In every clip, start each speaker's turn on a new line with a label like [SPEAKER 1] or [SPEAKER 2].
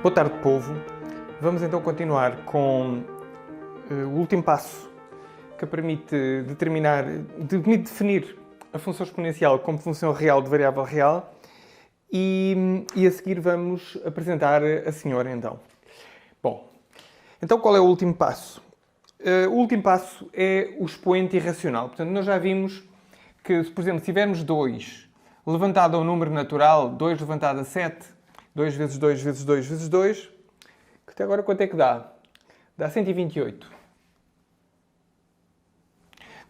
[SPEAKER 1] Boa tarde, povo. Vamos então continuar com o último passo que permite definir a função exponencial como função real de variável real e a seguir vamos apresentar a senhora então. Bom, então qual é o último passo? O último passo é o expoente irracional. Portanto, nós já vimos que, por exemplo, se tivermos 2 levantado a um número natural, 2 levantado a 7, 2 vezes 2 vezes 2 vezes 2, que até agora quanto é que dá? Dá 128.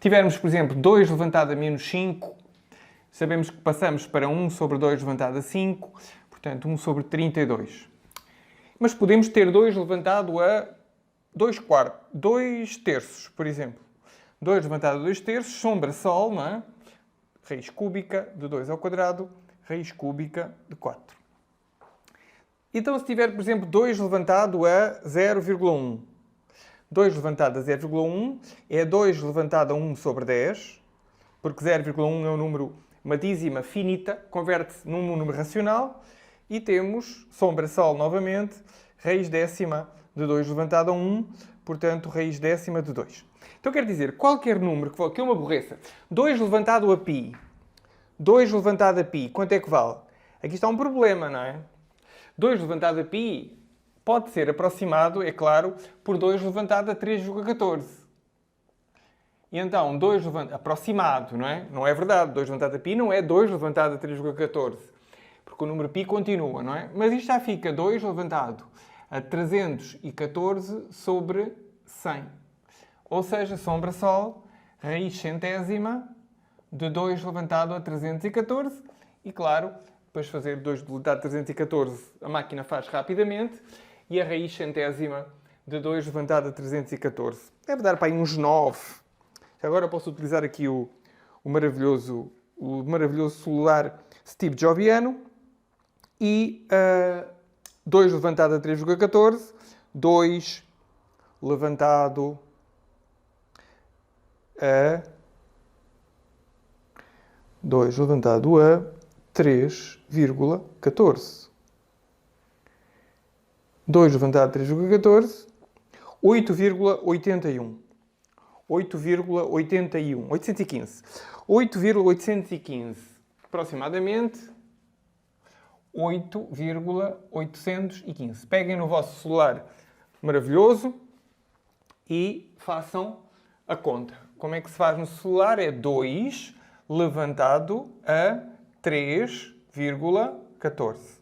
[SPEAKER 1] Tivermos, por exemplo, 2 levantado a menos 5, sabemos que passamos para 1 sobre 2 levantado a 5, portanto 1 sobre 32. Mas podemos ter 2 levantado a 2 terços, por exemplo. 2 levantado a 2 terços, sombra sol, não é? Raiz cúbica de 2 ao quadrado, raiz cúbica de 4. Então, se tiver, por exemplo, 2 levantado a 0,1. 2 levantado a 0,1 é 2 levantado a 1 sobre 10, porque 0,1 é um número, uma dízima finita, converte-se num número racional, e temos, sombra sol novamente, raiz décima de 2 levantado a 1, portanto, raiz décima de 2. Então, quer dizer, qualquer número que eu me aborreça, 2 levantado a π, 2 levantado a π, quanto é que vale? Aqui está um problema, não é? 2 levantado a π pode ser aproximado, é claro, por 2 levantado a 3,14. E então, 2 levantado... aproximado, não é? Não é verdade. 2 levantado a π não é 2 levantado a 3,14. Porque o número π continua, não é? Mas isto já fica 2 levantado a 314 sobre 100. Ou seja, sombra sol, raiz centésima de 2 levantado a 314. E, claro, depois de fazer 2 levantado a 314, a máquina faz rapidamente. E a raiz centésima de 2 levantado a 314. Deve dar para aí uns 9. Agora posso utilizar aqui o maravilhoso celular Steve Jobsiano. E 2 levantado a 3,14. 2 levantado a 3,14. 2 levantado a 3,14, 8,81. 8,81. 815. 8,815. Aproximadamente 8,815. Peguem no vosso celular maravilhoso e façam a conta. Como é que se faz no celular? É 2 levantado a 3,14.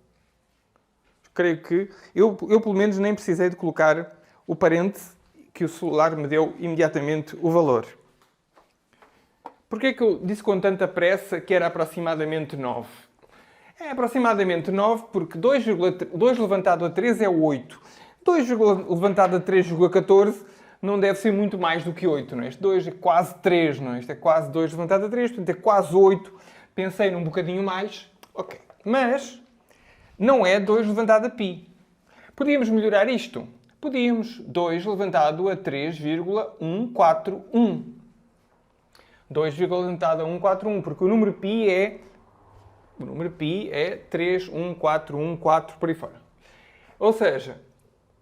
[SPEAKER 1] Creio que eu, pelo menos, nem precisei de colocar o parêntese que o celular me deu imediatamente o valor. Porquê é que eu disse com tanta pressa que era aproximadamente 9? É aproximadamente 9 porque 2 levantado a 3 é 8. 2 levantado a 3,14 não deve ser muito mais do que 8, não é? Este 2 é quase 3, não é? Isto é quase 2 levantado a 3, portanto é quase 8. Pensei num bocadinho mais. Ok. Mas não é 2 levantado a π. Podíamos melhorar isto? Podíamos. 2 levantado a 3,141. 2 levantado a 141, porque o número π é 31414 por aí fora. Ou seja,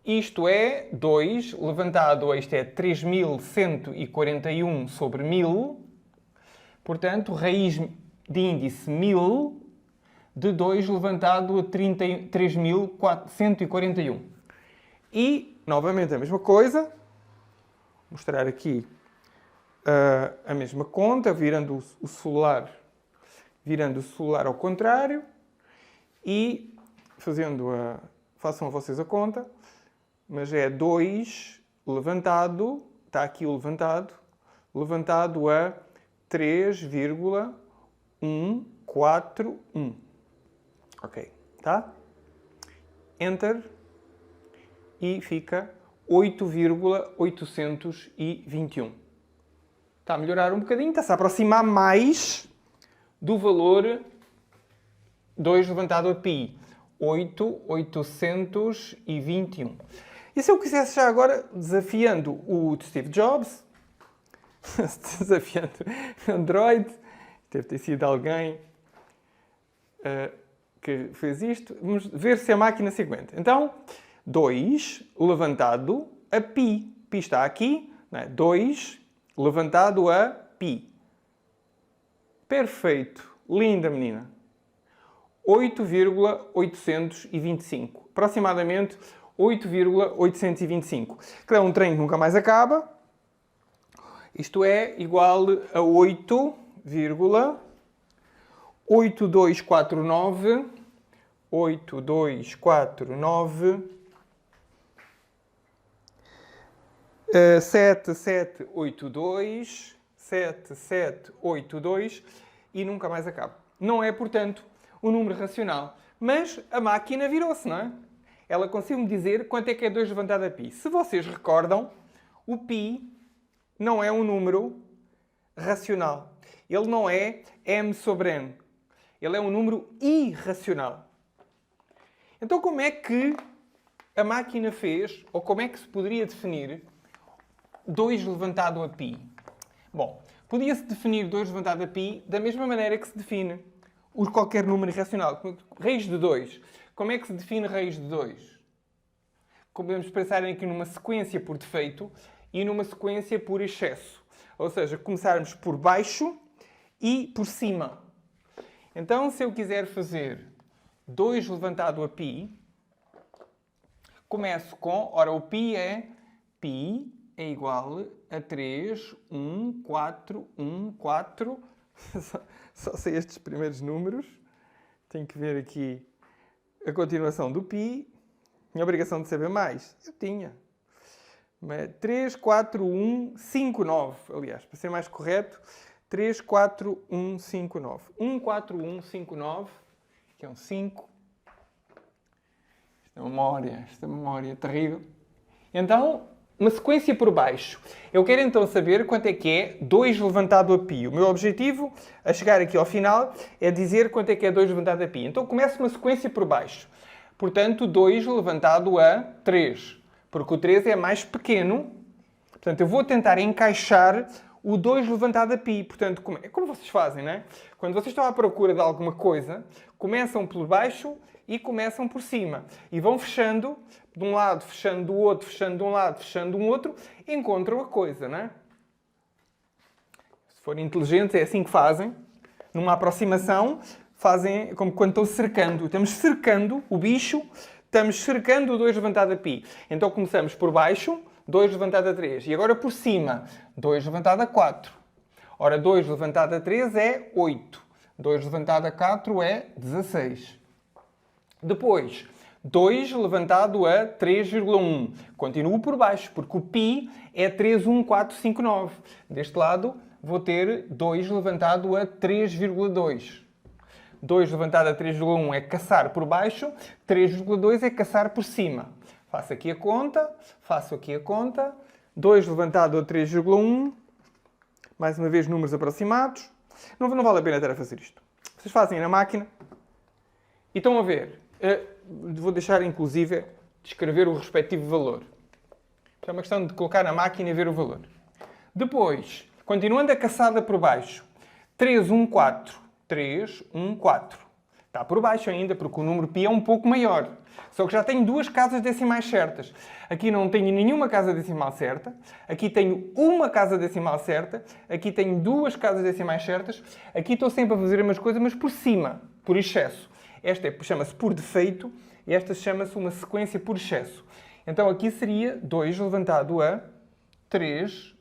[SPEAKER 1] isto é 2 levantado a, isto é 3141 sobre 1000. Portanto, raiz de índice 1000 de 2 levantado a 3.141. E, novamente, a mesma coisa. Vou mostrar aqui a mesma conta, virando o celular ao contrário. E façam vocês a conta, mas é 2 levantado, está aqui o levantado a 3,141. Ok, tá? Enter e fica 8,821. Está a melhorar um bocadinho, está-se a aproximar mais do valor 2 levantado a π. 8,821. E se eu quisesse já agora, desafiando o Steve Jobs, desafiando Android, deve ter sido alguém, que fez isto. Vamos ver se a máquina se aguenta. Então, 2 levantado a π. Π está aqui, não é? 2 levantado a π. Perfeito. Linda, menina. 8,825. Aproximadamente 8,825. Que é um trem que nunca mais acaba. Isto é igual a 8,8249 7782 e nunca mais acaba. Não é, portanto, um número racional. Mas a máquina virou-se, não é? Ela conseguiu-me dizer quanto é que é 2 levantado a π. Se vocês recordam, o π não é um número racional. Ele não é m sobre n. Ele é um número irracional. Então, como é que a máquina fez, ou como é que se poderia definir 2 levantado a π? Bom, podia-se definir 2 levantado a π da mesma maneira que se define qualquer número irracional. Raiz de 2. Como é que se define raiz de 2? Podemos pensar aqui numa sequência por defeito e numa sequência por excesso. Ou seja, começarmos por baixo e por cima. Então, se eu quiser fazer 2 levantado a π, começo com, ora, o π é igual a 3, 1, 4, 1, 4. Só sei estes primeiros números. Tenho que ver aqui a continuação do π. Tinha a obrigação de saber mais. Eu tinha. 3, 4, 1, 5, 9. Aliás, para ser mais correto, 3, 4, 1, 5, 9. 1, 4, 1, 5, 9. Que é um 5. Esta memória é terrível. Então, uma sequência por baixo. Eu quero então saber quanto é que é 2 levantado a π. O meu objetivo, a chegar aqui ao final, é dizer quanto é que é 2 levantado a π. Então, começo uma sequência por baixo. Portanto, 2 levantado a 3. Porque o 3 é mais pequeno. Portanto, eu vou tentar encaixar o 2 levantado a π. Portanto, como vocês fazem, não é? Quando vocês estão à procura de alguma coisa, começam por baixo e começam por cima. E vão fechando de um lado, fechando do outro, fechando de um lado, fechando de um outro, encontram a coisa, não é? Se forem inteligentes, é assim que fazem. Numa aproximação, fazem como quando estão cercando. Estamos cercando o bicho, estamos cercando o 2 levantado a π. Então começamos por baixo, 2 levantado a 3. E agora por cima, 2 levantado a 4. Ora, 2 levantado a 3 é 8. 2 levantado a 4 é 16. Depois, 2 levantado a 3,1. Continuo por baixo, porque o π é 31459. Deste lado, vou ter 2 levantado a 3,2. 2 levantado a 3,1 é caçar por baixo, 3,2 é caçar por cima. Faço aqui a conta, faço aqui a conta. 2 levantado a 3,1. Mais uma vez, números aproximados. Não vale a pena estar a fazer isto. Vocês fazem na máquina e estão a ver. Vou deixar, inclusive, de escrever o respectivo valor. É uma questão de colocar na máquina e ver o valor. Depois, continuando a caçada por baixo. 314. 314. Está por baixo ainda, porque o número π é um pouco maior. Só que já tenho 2 casas decimais certas. Aqui não tenho nenhuma casa decimal certa. Aqui tenho uma casa decimal certa. Aqui tenho 2 casas decimais certas. Aqui estou sempre a fazer umas coisas, mas por cima, por excesso. Esta chama-se por defeito e esta chama-se uma sequência por excesso. Então aqui seria 2 levantado a 3,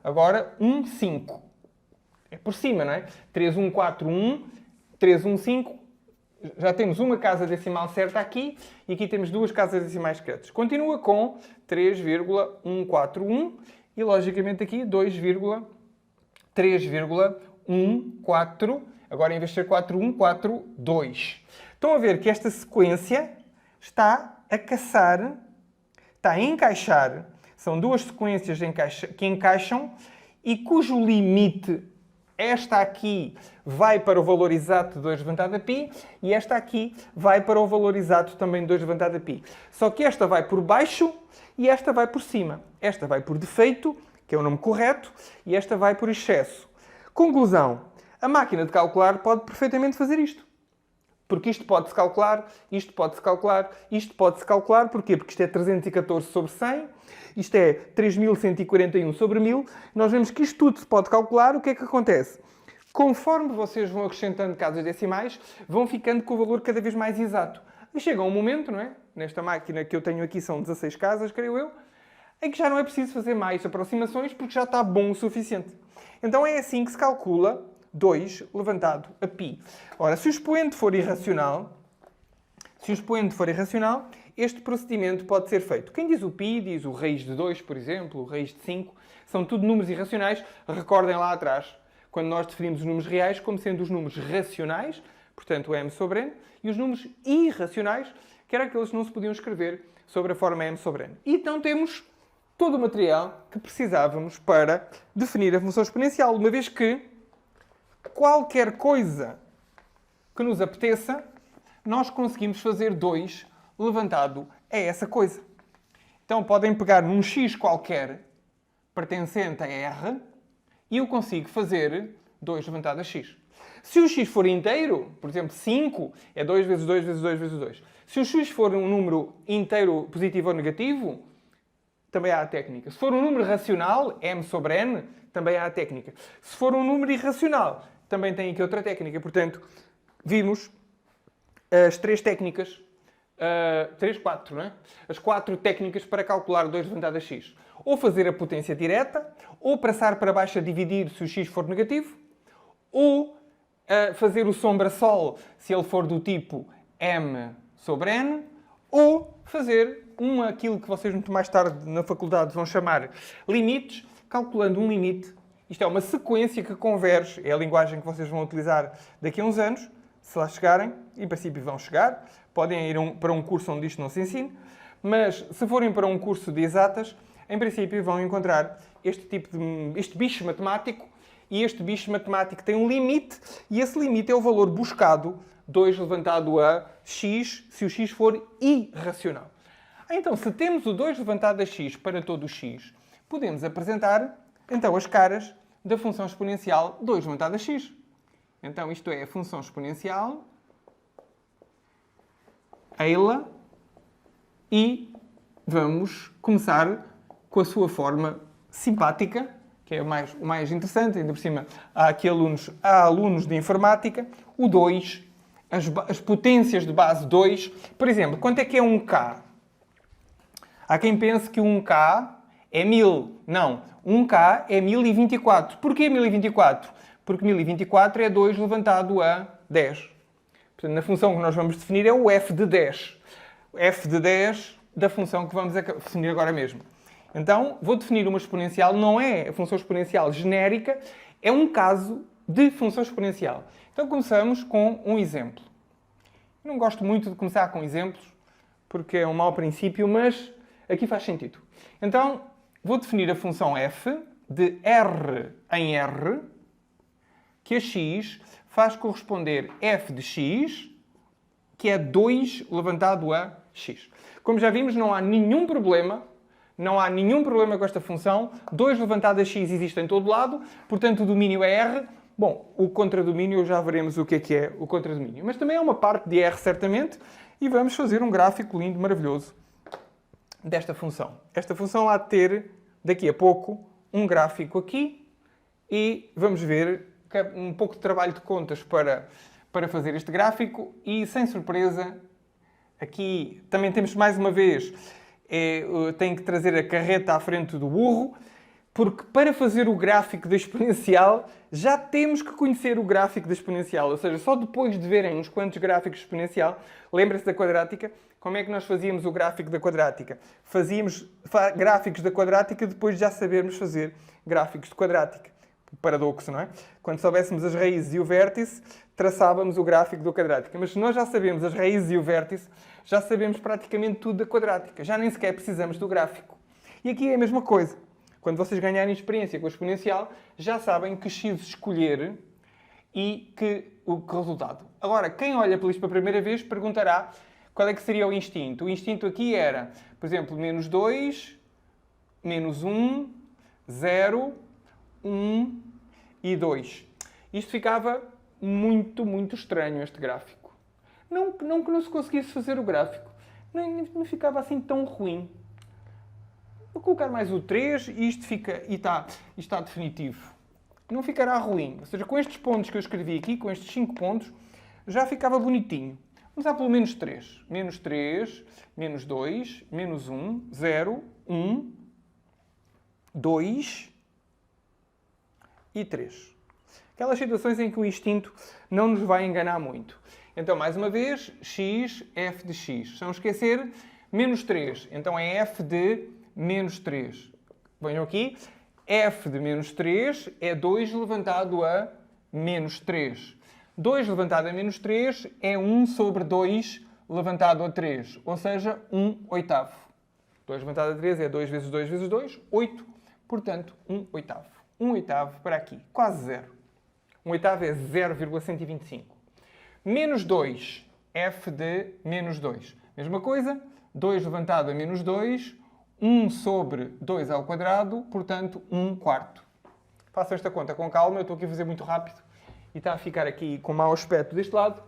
[SPEAKER 1] agora 1, 5. É por cima, não é? 3, 1, 4, 1, 3, 1, 5. Já temos uma casa decimal certa aqui e aqui temos 2 casas decimais certas. Continua com 3,141 e, logicamente, aqui 3,142. Agora, em vez de ser 4142. Estão a ver que esta sequência está a caçar, está a encaixar. São 2 sequências que encaixam e cujo limite, esta aqui vai para o valor exato de 2 levantado a π e esta aqui vai para o valor exato também de 2 levantado a π. Só que esta vai por baixo e esta vai por cima. Esta vai por defeito, que é o nome correto, e esta vai por excesso. Conclusão. A máquina de calcular pode perfeitamente fazer isto. Porque isto pode-se calcular, isto pode-se calcular, isto pode-se calcular. Porquê? Porque isto é 314 sobre 100, isto é 3141 sobre 1000. Nós vemos que isto tudo se pode calcular. O que é que acontece? Conforme vocês vão acrescentando casas decimais, vão ficando com o valor cada vez mais exato. E chega um momento, não é? Nesta máquina que eu tenho aqui são 16 casas, creio eu, em que já não é preciso fazer mais aproximações porque já está bom o suficiente. Então é assim que se calcula 2 levantado a π. Ora, se o expoente for irracional, este procedimento pode ser feito. Quem diz o π, diz o raiz de 2, por exemplo, o raiz de 5, são tudo números irracionais. Recordem lá atrás, quando nós definimos os números reais como sendo os números racionais, portanto o m sobre n, e os números irracionais, que eram aqueles que não se podiam escrever sobre a forma m sobre n. E então temos todo o material que precisávamos para definir a função exponencial, uma vez que qualquer coisa que nos apeteça, nós conseguimos fazer 2 levantado a essa coisa. Então podem pegar num x qualquer pertencente a R e eu consigo fazer 2 levantado a x. Se o x for inteiro, por exemplo, 5 é 2 vezes 2 vezes 2 vezes 2. Se o x for um número inteiro positivo ou negativo, também há a técnica. Se for um número racional, m sobre n, também há a técnica. Se for um número irracional, também tem aqui outra técnica. Portanto, vimos as 3 técnicas, 4, não é? As 4 técnicas para calcular 2 levantado a x. Ou fazer a potência direta, ou passar para baixo a dividir se o x for negativo, ou fazer o sombra-sol se ele for do tipo m sobre n, ou fazer aquilo que vocês muito mais tarde na faculdade vão chamar limites, calculando um limite. Isto é uma sequência que converge, é a linguagem que vocês vão utilizar daqui a uns anos, se lá chegarem, em princípio vão chegar, podem ir para um curso onde isto não se ensine, mas se forem para um curso de exatas, em princípio vão encontrar este bicho matemático, e este bicho matemático tem um limite, e esse limite é o valor buscado, 2 levantado a x, se o x for irracional. Então, se temos o 2 levantado a x para todo o x, podemos apresentar, então, as caras da função exponencial 2 levantado a x. Então, isto é a função exponencial, Euler, e vamos começar com a sua forma simpática, que é o mais interessante, ainda por cima há aqui alunos de informática, o 2, as potências de base 2. Por exemplo, quanto é que é 1K? Há quem pense que 1K é 1000. Não, 1K é 1024. Porquê 1024? Porque 1024 é 2 levantado a 10. Portanto, na função que nós vamos definir é o f de 10. O f de 10 da função que vamos definir agora mesmo. Então, vou definir uma exponencial, não é a função exponencial genérica, é um caso de função exponencial. Então, começamos com um exemplo. Eu não gosto muito de começar com exemplos, porque é um mau princípio, mas aqui faz sentido. Então, vou definir a função f de R em R, que a x faz corresponder f de x, que é 2 levantado a x. Como já vimos, não há nenhum problema com esta função. 2 levantado a x existe em todo lado, portanto o domínio é R. Bom, o contradomínio já veremos o que é o contradomínio. Mas também é uma parte de R, certamente, e vamos fazer um gráfico lindo, maravilhoso, desta função. Esta função há de ter, daqui a pouco, um gráfico aqui, e vamos ver um pouco de trabalho de contas para fazer este gráfico, e sem surpresa, aqui também temos mais uma vez, tenho que trazer a carreta à frente do burro, porque para fazer o gráfico da exponencial já temos que conhecer o gráfico da exponencial, ou seja, só depois de verem uns quantos gráficos de exponencial, lembrem-se da quadrática, como é que nós fazíamos o gráfico da quadrática? Fazíamos gráficos da quadrática depois de já sabermos fazer gráficos de quadrática. Paradoxo, não é? Quando soubéssemos as raízes e o vértice, traçávamos o gráfico da quadrática. Mas se nós já sabemos as raízes e o vértice, já sabemos praticamente tudo da quadrática. Já nem sequer precisamos do gráfico. E aqui é a mesma coisa. Quando vocês ganharem experiência com a exponencial, já sabem que x escolher e o resultado. Agora, quem olha para isto pela primeira vez perguntará qual é que seria o instinto. O instinto aqui era, por exemplo, menos 2, menos 1, 0, 1 e 2. Isto ficava muito, muito estranho, este gráfico. Não que não se conseguisse fazer o gráfico. Não ficava assim tão ruim. Vou colocar mais o 3 e isto está definitivo. Não ficará ruim. Ou seja, com estes pontos que eu escrevi aqui, com estes 5 pontos, já ficava bonitinho. Vamos lá pelo menos 3. Menos 3, menos 2, menos 1, 0, 1, 2 e 3. Aquelas situações em que o instinto não nos vai enganar muito. Então, mais uma vez, x, f de x. Se não esquecer, menos 3. Então, é f de menos 3. Venham aqui. F de menos 3 é 2 levantado a menos 3. 2 levantado a menos 3 é 1 sobre 2 levantado a 3. Ou seja, 1/8. 2 levantado a 3 é 2 vezes 2 vezes 2, 8. Portanto, 1/8. 1/8 para aqui. Quase 0. 1/8 é 0,125. Menos 2, f de menos 2. Mesma coisa, 2 levantado a menos 2, 1 sobre 2 ao quadrado, portanto, 1/4. Façam esta conta com calma, eu estou aqui a fazer muito rápido e está a ficar aqui com mau aspecto deste lado.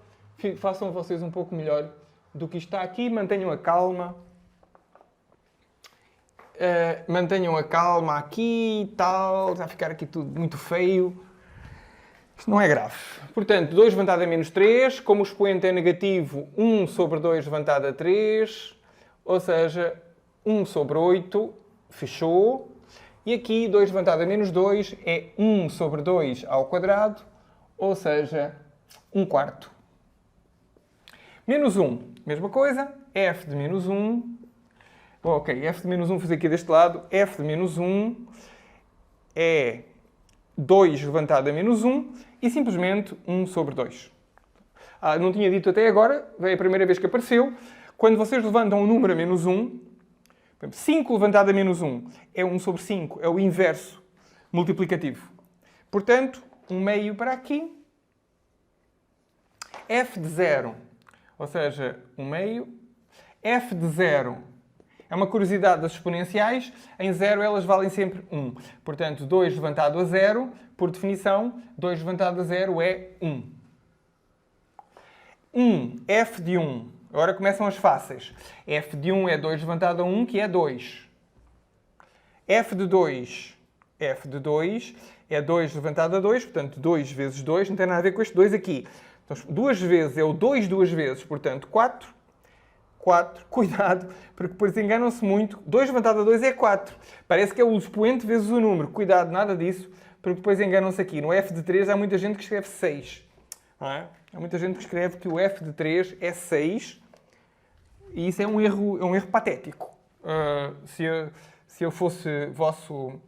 [SPEAKER 1] Façam vocês um pouco melhor do que isto está aqui, mantenham a calma. Mantenham a calma aqui e tal, está a ficar aqui tudo muito feio. Isto não é grave. Portanto, 2 levantado a menos 3, como o expoente é negativo, 1 sobre 2 levantado a 3, ou seja, 1 sobre 8, fechou. E aqui, 2 levantado a menos 2 é 1 sobre 2 ao quadrado, ou seja, 1/4. Menos 1, mesma coisa, f de menos 1. Ok, f de menos 1 fiz aqui deste lado, f de menos 1 é 2 levantado a menos 1 e simplesmente 1 sobre 2. Não tinha dito até agora, veio a primeira vez que apareceu. Quando vocês levantam um número a menos 1, por exemplo, 5 levantado a menos 1 é 1 sobre 5, é o inverso multiplicativo. Portanto, 1/2 para aqui. F de 0, ou seja, 1/2. F de 0 é uma curiosidade das exponenciais. Em 0 elas valem sempre 1. Portanto, 2 levantado a 0, por definição, 2 levantado a 0 é 1. 1, f de 1. Agora começam as fáceis. F de 1 é 2 levantado a 1, que é 2. F de 2 é 2 levantado a 2, portanto, 2 vezes 2, não tem nada a ver com este 2 aqui. Então, 2 vezes é o 2 duas vezes, portanto, 4. 4, cuidado, porque depois enganam-se muito. 2 levantado a 2 é 4. Parece que é o expoente vezes o número. Cuidado, nada disso, porque depois enganam-se aqui. No f de 3 há muita gente que escreve 6. Não é? Há muita gente que escreve que o f de 3 é 6. E isso é um erro patético. Se eu fosse vosso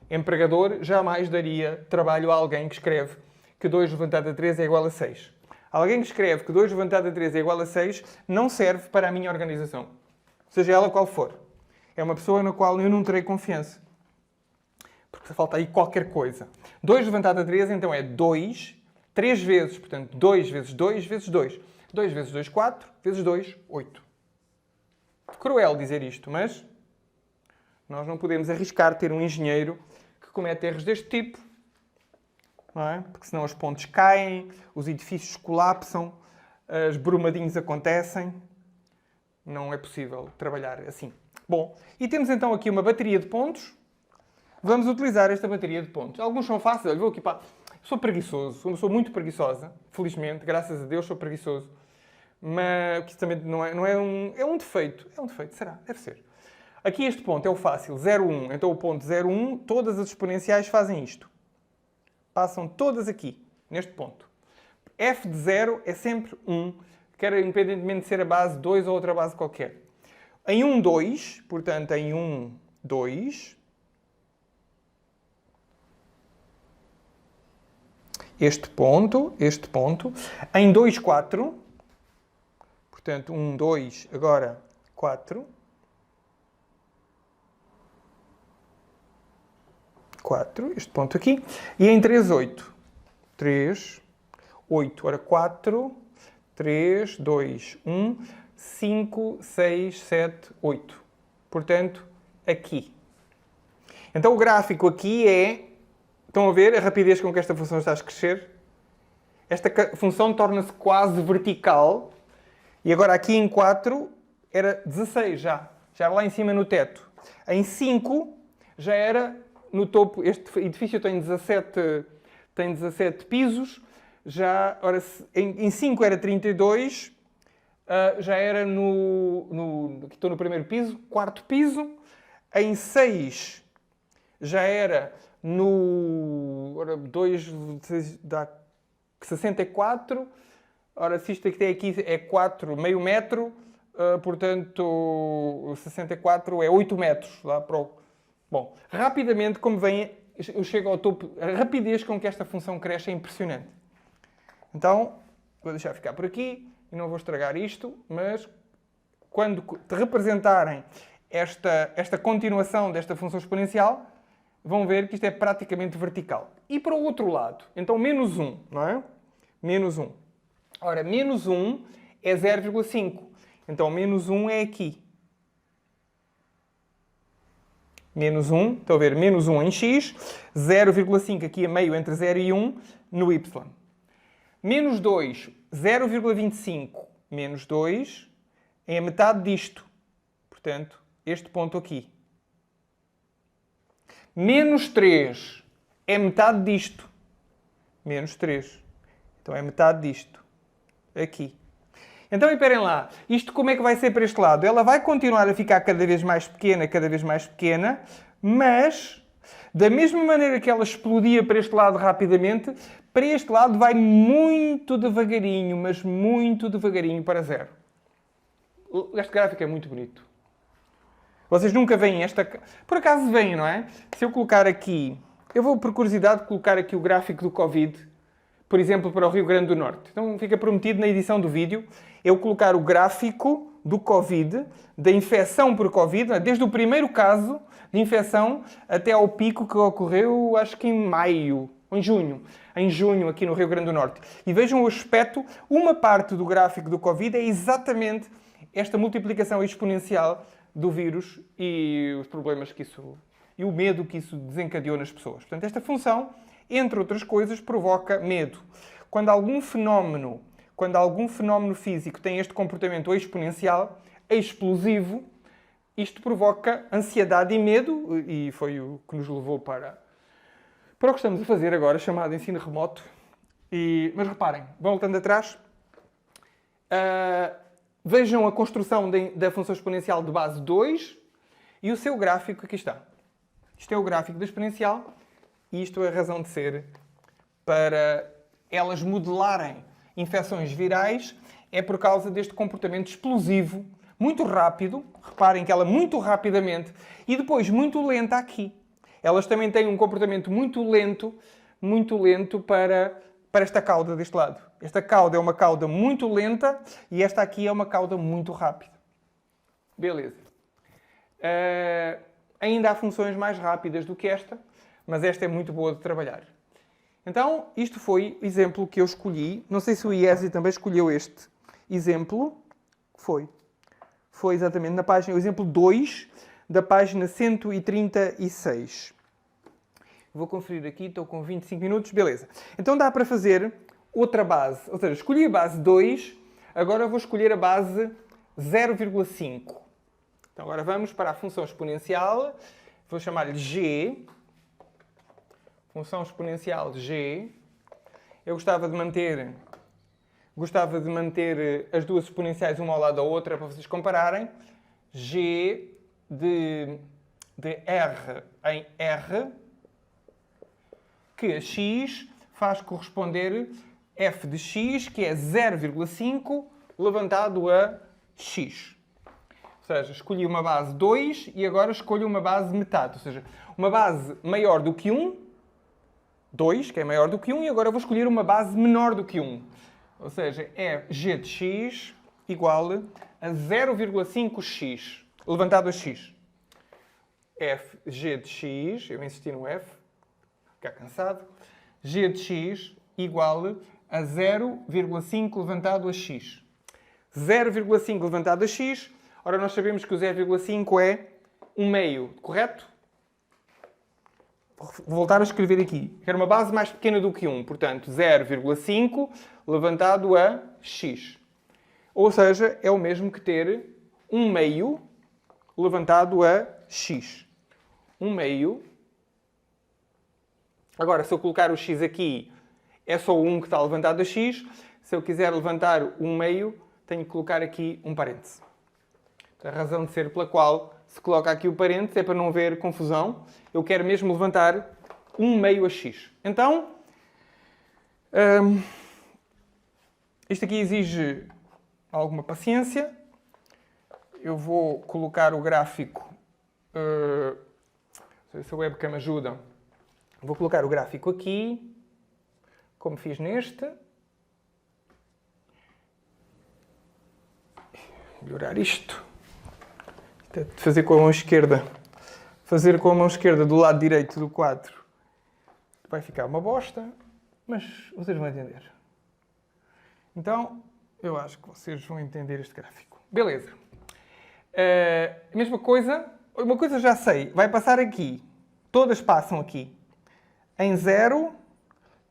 [SPEAKER 1] empregador, jamais daria trabalho a alguém que escreve que 2 levantado a 3 é igual a 6. Alguém que escreve que 2 levantado a 3 é igual a 6 não serve para a minha organização. Seja ela qual for. É uma pessoa na qual eu não terei confiança. Porque falta aí qualquer coisa. 2 levantado a 3, então é 2, 3 vezes, portanto, 2 vezes 2 vezes 2. 2 vezes 2, 4, vezes 2, 8. Cruel dizer isto, mas nós não podemos arriscar ter um engenheiro que comete erros deste tipo. Não é? Porque senão as pontes caem, os edifícios colapsam, as brumadinhos acontecem. Não é possível trabalhar assim. Bom, e temos então aqui uma bateria de pontos. Vamos utilizar esta bateria de pontos. Alguns são fáceis. Olha, vou aqui para... Sou preguiçoso, sou muito preguiçosa. Felizmente, graças a Deus, sou preguiçoso. Mas isso também é um defeito. É um defeito, será? Deve ser. Aqui este ponto é o fácil, 0,1. Então o ponto 0,1, todas as exponenciais fazem isto. Passam todas aqui, neste ponto. F de 0 é sempre 1, quer independentemente de ser a base 2 ou outra base qualquer. Em 1, 2, portanto, em 1, 2, este ponto, em 2, 4, portanto, 1, 2, agora 4, 4, este ponto aqui, e em 3, 8. 3, 8, ora 4, 3, 2, 1, 5, 6, 7, 8. Portanto, aqui. Então o gráfico aqui é... Estão a ver a rapidez com que esta função está a crescer? Esta função torna-se quase vertical E agora aqui em 4 era 16 já. Já era lá em cima no teto. Em 5 já era no topo. Este edifício tem 17 pisos. Já, ora, em 5 era 32. Já era aqui estou no primeiro piso. Quarto piso. Em 6 já era no... Ora, 2 dá 64. Ora, se isto aqui é 4, meio metro, portanto, 64 é 8 metros. Lá para o... Bom, rapidamente, como veem, eu chego ao topo. A rapidez com que esta função cresce é impressionante. Então, vou deixar ficar por aqui e não vou estragar isto, mas quando te representarem esta continuação desta função exponencial, vão ver que isto é praticamente vertical. E para o outro lado, então menos 1, não é? Menos 1. Ora, menos 1 é 0,5. Então, menos 1 é aqui. Menos 1, estão a ver? Menos 1 em x, 0,5 aqui a meio entre 0 e 1 no y. Menos 2, 0,25 menos 2 é a metade disto. Portanto, este ponto aqui. Menos 3 é metade disto. Menos 3. Então, é metade disto. Aqui. Então, esperem lá. Isto como é que vai ser para este lado? Ela vai continuar a ficar cada vez mais pequena, mas, da mesma maneira que ela explodia para este lado rapidamente, para este lado vai muito devagarinho, mas muito devagarinho para 0. Este gráfico é muito bonito. Vocês nunca veem esta... Por acaso veem, não é? Se eu colocar aqui... Eu vou, por curiosidade, colocar aqui o gráfico do Covid, por exemplo, para o Rio Grande do Norte. Então fica prometido na edição do vídeo eu colocar o gráfico do Covid, da infecção por Covid, desde o primeiro caso de infecção até ao pico que ocorreu, acho que em maio, ou em junho. Em junho, aqui no Rio Grande do Norte. E vejam o aspecto, uma parte do gráfico do Covid é exatamente esta multiplicação exponencial do vírus e os problemas que isso... e o medo que isso desencadeou nas pessoas. Portanto, esta função, entre outras coisas, provoca medo. Quando algum fenómeno físico tem este comportamento exponencial, explosivo, isto provoca ansiedade e medo, e foi o que nos levou para o que estamos a fazer agora, chamado ensino remoto. Mas reparem, voltando atrás, vejam a construção da função exponencial de base 2 e o seu gráfico aqui está. Isto é o gráfico da exponencial e isto é a razão de ser para elas modelarem infecções virais, é por causa deste comportamento explosivo, muito rápido, reparem que ela muito rapidamente, e depois muito lenta aqui. Elas também têm um comportamento muito lento para esta cauda deste lado. Esta cauda é uma cauda muito lenta e esta aqui é uma cauda muito rápida. Beleza. Ainda há funções mais rápidas do que esta, mas esta é muito boa de trabalhar. Então, isto foi o exemplo que eu escolhi. Não sei se o IESI também escolheu este exemplo. Foi exatamente na página, o exemplo 2 da página 136. Vou conferir aqui, estou com 25 minutos. Beleza. Então dá para fazer outra base. Ou seja, escolhi a base 2, agora vou escolher a base 0,5. Então agora vamos para a função exponencial. Vou chamar-lhe G. Função exponencial de G. Eu gostava de manter as duas exponenciais uma ao lado da outra para vocês compararem. G de R em R, que a x faz corresponder f de x, que é 0,5 levantado a x. Ou seja, escolhi uma base 2 e agora escolho uma base metade. Ou seja, uma base maior do que 1, 2, que é maior do que 1, e agora vou escolher uma base menor do que 1. Ou seja, é g de x igual a 0,5x, levantado a x. F, g de x, eu insisti no f, ficar cansado, g de x igual a 0,5 levantado a x. 0,5 levantado a x, ora nós sabemos que o 0,5 é 1 meio, correto? Vou voltar a escrever aqui. Quero uma base mais pequena do que 1. Portanto, 0,5 levantado a x. Ou seja, é o mesmo que ter 1 meio levantado a x. 1 meio. Agora, se eu colocar o x aqui, é só o 1 que está levantado a x. Se eu quiser levantar 1 meio, tenho que colocar aqui um parêntese. A razão de ser pela qual se coloca aqui o parêntese é para não haver confusão. Eu quero mesmo levantar 1 meio a x. Então, isto aqui exige alguma paciência. Eu vou colocar o gráfico. Não sei se a webcam ajuda. Vou colocar o gráfico aqui, como fiz neste. Melhorar isto. De fazer com a mão esquerda. Fazer com a mão esquerda do lado direito do quadro. Vai ficar uma bosta, mas vocês vão entender. Então, eu acho que vocês vão entender este gráfico. Beleza. A mesma coisa, uma coisa já sei, vai passar aqui. Todas passam aqui. Em 0,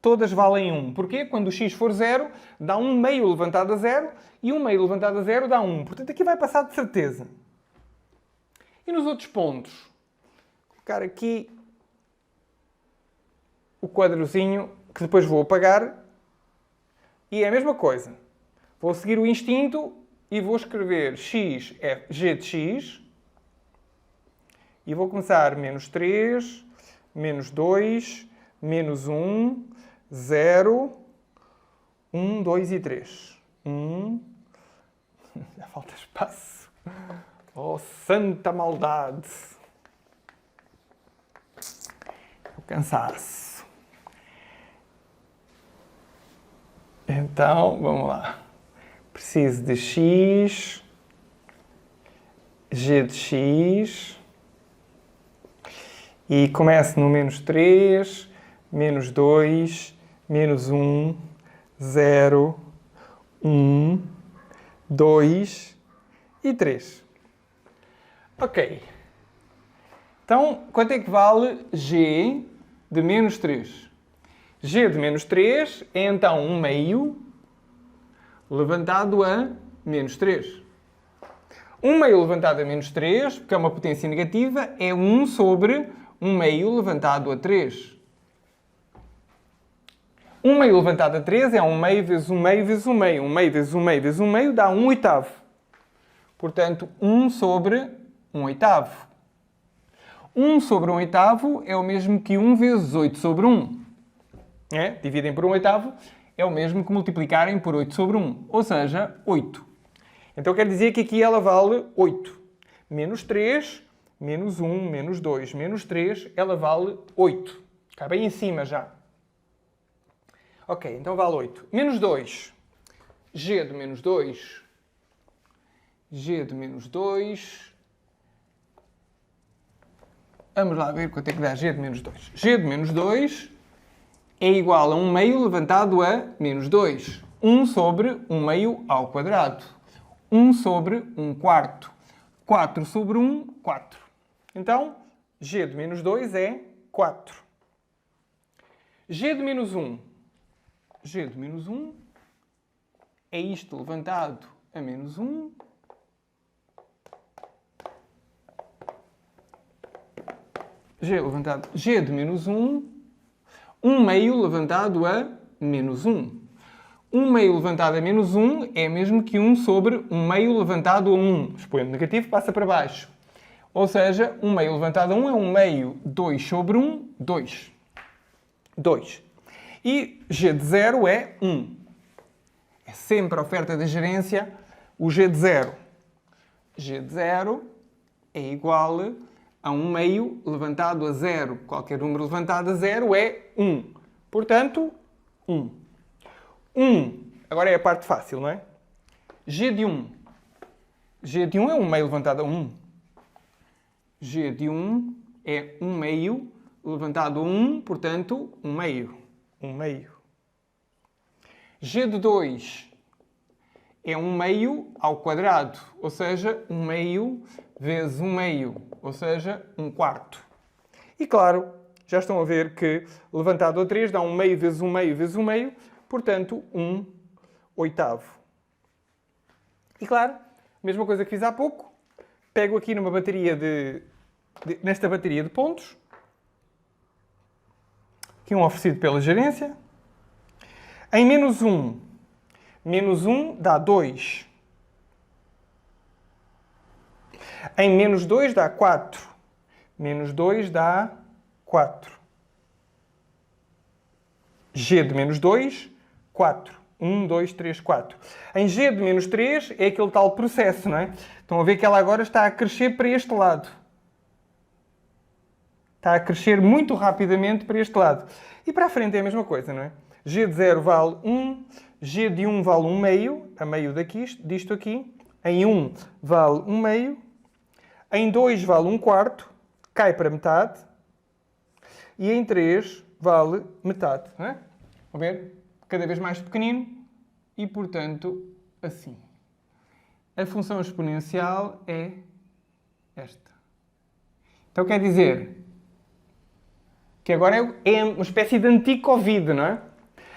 [SPEAKER 1] todas valem 1. Porquê? Quando o x for 0, dá 1 meio levantado a 0 e 1 meio levantado a 0 dá 1. Portanto, aqui vai passar de certeza. E nos outros pontos? Vou colocar aqui o quadrozinho que depois vou apagar. E é a mesma coisa. Vou seguir o instinto e vou escrever x é g de x. E vou começar menos 3, menos 2, menos 1, 0, 1, 2 e 3. 1. Já falta espaço. Oh, santa maldade! O cansaço. Então, vamos lá. Preciso de x, g de x, e começo no menos 3, menos 2, menos 1, 0, 1, 2 e 3. Ok. Então, quanto é que vale g de menos 3? G de menos 3 é então 1 meio levantado a menos 3. 1 meio levantado a menos 3, porque é uma potência negativa, é 1 sobre 1 meio levantado a 3. 1 meio levantado a 3 é 1 meio vezes 1 meio vezes 1 meio. 1 meio vezes 1 meio vezes 1 meio dá 1 oitavo. Portanto, 1 sobre 1 oitavo. 1 sobre 1 oitavo é o mesmo que 1 vezes 8 sobre 1. Dividem por 1 oitavo é o mesmo que multiplicarem por 8 sobre 1. Ou seja, 8. Então quer dizer que aqui ela vale 8. Menos 3, menos 1, menos 2, menos 3, ela vale 8. Está bem em cima já. Ok, então vale 8. Menos 2. G de menos 2. G de menos 2. Vamos lá ver quanto é que dá G de menos 2. G de menos 2 é igual a 1 meio levantado a menos 2. 1 sobre 1 meio ao quadrado. 1 sobre 1 quarto. 4 sobre 1, 4. Então, G de menos 2 é 4. G de menos 1. G de menos 1 é isto levantado a menos 1. G levantado. G de menos 1. 1 meio levantado a menos 1. 1 meio levantado a menos 1 é mesmo que 1 sobre 1 meio levantado a 1. Expoente negativo passa para baixo. Ou seja, 1 meio levantado a 1 é 1 meio 2 sobre 1, 2. 2. E G de 0 é 1. É sempre a oferta da gerência o G de 0. G de 0 é igual a 1 meio levantado a 0. Qualquer número levantado a 0 é 1. Portanto, 1. 1. Agora é a parte fácil, não é? G de 1. G de 1 é 1 meio levantado a 1. G de 1 é 1 meio levantado a 1, portanto, 1 meio. 1 meio. G de 2 é 1 meio ao quadrado, ou seja, 1 meio vezes 1 meio, ou seja, 1 quarto. E claro, já estão a ver que levantado a 3 dá 1 meio vezes 1 meio vezes 1 meio, portanto, 1 oitavo. E claro, mesma coisa que fiz há pouco, pego aqui numa bateria nesta bateria de pontos, aqui um oferecido pela gerência, em menos 1 dá 2, em menos 2 dá 4, menos 2 dá 4, G de menos 2, 4. 1, 2, 3, 4. Em G de menos 3 é aquele tal processo, não é? Estão a ver que ela agora está a crescer para este lado. Está a crescer muito rapidamente para este lado. E para a frente é a mesma coisa, não é? G de 0 vale 1, G de 1 vale 1 meio, a meio disto aqui. Em 1 vale 1 meio, em 2 vale 1 quarto, cai para metade, e em 3 vale metade, não é? Vão ver? Cada vez mais pequenino e, portanto, assim. A função exponencial é esta. Então quer dizer que agora é uma espécie de anti-Covid, não é?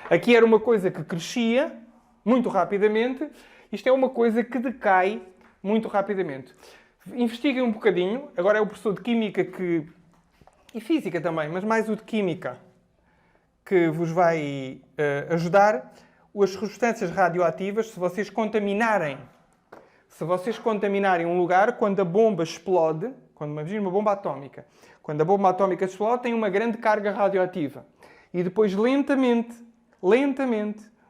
[SPEAKER 1] Aqui era uma coisa que crescia muito rapidamente, isto é uma coisa que decai muito rapidamente. Investiguem um bocadinho, agora é o professor de Química e Física também, mas mais o de Química, que vos vai ajudar. As substâncias radioativas, se vocês contaminarem um lugar, quando a bomba explode, imagina uma bomba atómica, quando a bomba atómica explode, tem uma grande carga radioativa. E depois, lentamente,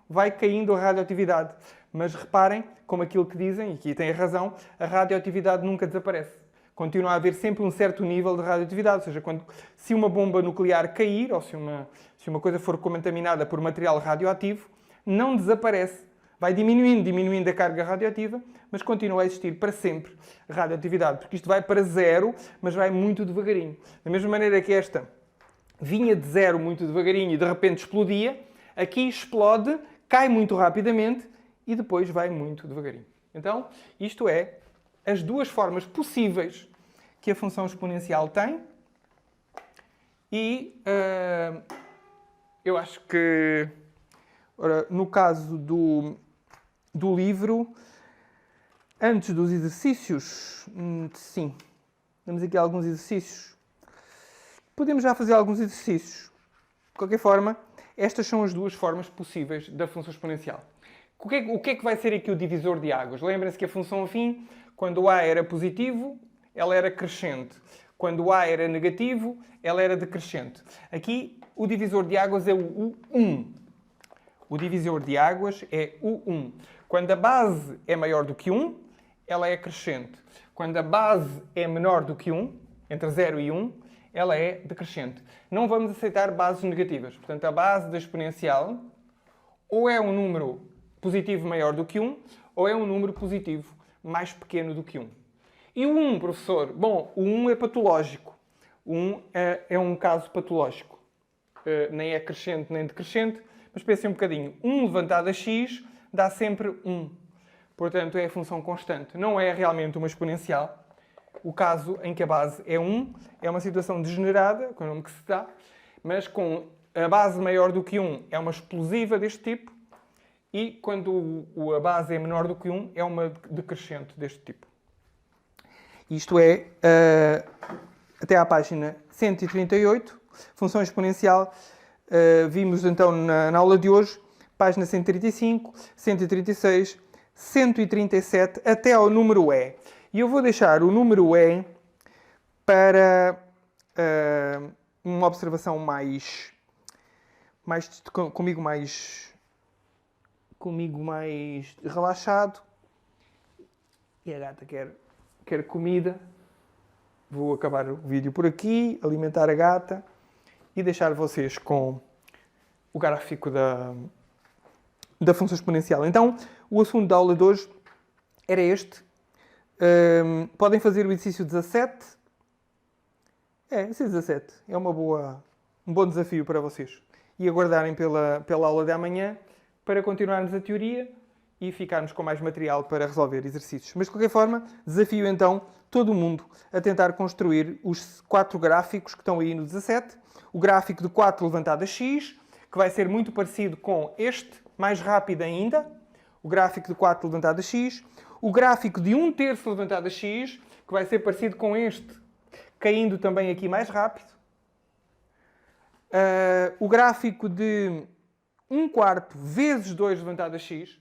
[SPEAKER 1] vai caindo a radioatividade. Mas reparem, como aquilo que dizem, e aqui têm razão, a radioatividade nunca desaparece. Continua a haver sempre um certo nível de radioatividade. Ou seja, se uma bomba nuclear cair, ou se uma coisa for contaminada por material radioativo, não desaparece. Vai diminuindo a carga radioativa, mas continua a existir para sempre a radioatividade. Porque isto vai para 0, mas vai muito devagarinho. Da mesma maneira que esta vinha de 0 muito devagarinho e de repente explodia, aqui explode, cai muito rapidamente e depois vai muito devagarinho. Então, isto é as duas formas possíveis que a função exponencial tem. E eu acho que, ora, no caso do livro, antes dos exercícios, sim, temos aqui alguns exercícios. Podemos já fazer alguns exercícios. De qualquer forma, estas são as duas formas possíveis da função exponencial. O que é que vai ser aqui o divisor de águas? Lembrem-se que a função afim, quando o A era positivo, ela era crescente. Quando o A era negativo, ela era decrescente. Aqui, o divisor de águas é o 1. O divisor de águas é o 1. Quando a base é maior do que 1, ela é crescente. Quando a base é menor do que 1, entre 0 e 1, ela é decrescente. Não vamos aceitar bases negativas. Portanto, a base da exponencial ou é um número positivo maior do que 1, ou é um número positivo mais pequeno do que 1. E o 1, professor? Bom, o 1 é patológico. O 1 é um caso patológico. Nem é crescente nem decrescente, mas pensem um bocadinho. 1 levantado a x dá sempre 1. Portanto, é a função constante. Não é realmente uma exponencial. O caso em que a base é 1 é uma situação degenerada, com o nome que se dá, mas com a base maior do que 1 é uma explosiva deste tipo, e quando a base é menor do que 1 é uma decrescente deste tipo. Isto é, até à página 138, função exponencial, vimos então na aula de hoje, página 135, 136, 137, até ao número E. E eu vou deixar o número E para uma observação comigo mais relaxado. E a gata quer comida. Vou acabar o vídeo por aqui, alimentar a gata e deixar vocês com o gráfico da função exponencial. Então, o assunto da aula de hoje era este. Podem fazer o exercício 17. Exercício 17. É um bom desafio para vocês. E aguardarem pela aula de amanhã para continuarmos a teoria e ficarmos com mais material para resolver exercícios. Mas, de qualquer forma, desafio então todo o mundo a tentar construir os 4 gráficos que estão aí no 17. O gráfico de 4 levantado a x, que vai ser muito parecido com este, mais rápido ainda. O gráfico de 4 levantado a x. o gráfico de 1/3 levantado a x, que vai ser parecido com este, caindo também aqui mais rápido. O gráfico de 1/4 vezes 2 levantado a x,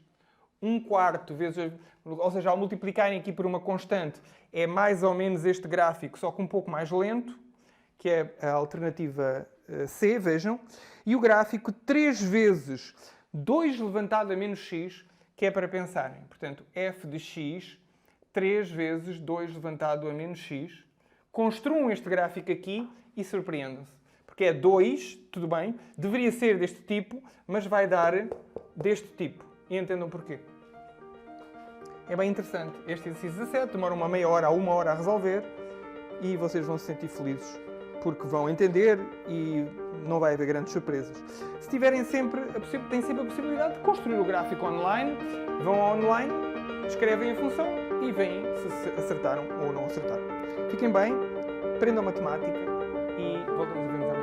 [SPEAKER 1] 1/4 vezes, ou seja, ao multiplicarem aqui por uma constante, é mais ou menos este gráfico, só que um pouco mais lento, que é a alternativa C, vejam. E o gráfico 3 vezes 2 levantado a menos x, que é para pensarem. Portanto, f de x, 3 vezes 2 levantado a menos x. Construam este gráfico aqui e surpreendam-se. Porque é 2, tudo bem, deveria ser deste tipo, mas vai dar deste tipo. E entendam porquê. É bem interessante. Este exercício 17 demora uma meia hora a 1 hora a resolver e vocês vão se sentir felizes porque vão entender e não vai haver grandes surpresas. Se tiverem têm sempre a possibilidade de construir o gráfico online, vão ao online, escrevem a função e veem se acertaram ou não acertaram. Fiquem bem, aprendam matemática e voltamos a ver-nos amanhã.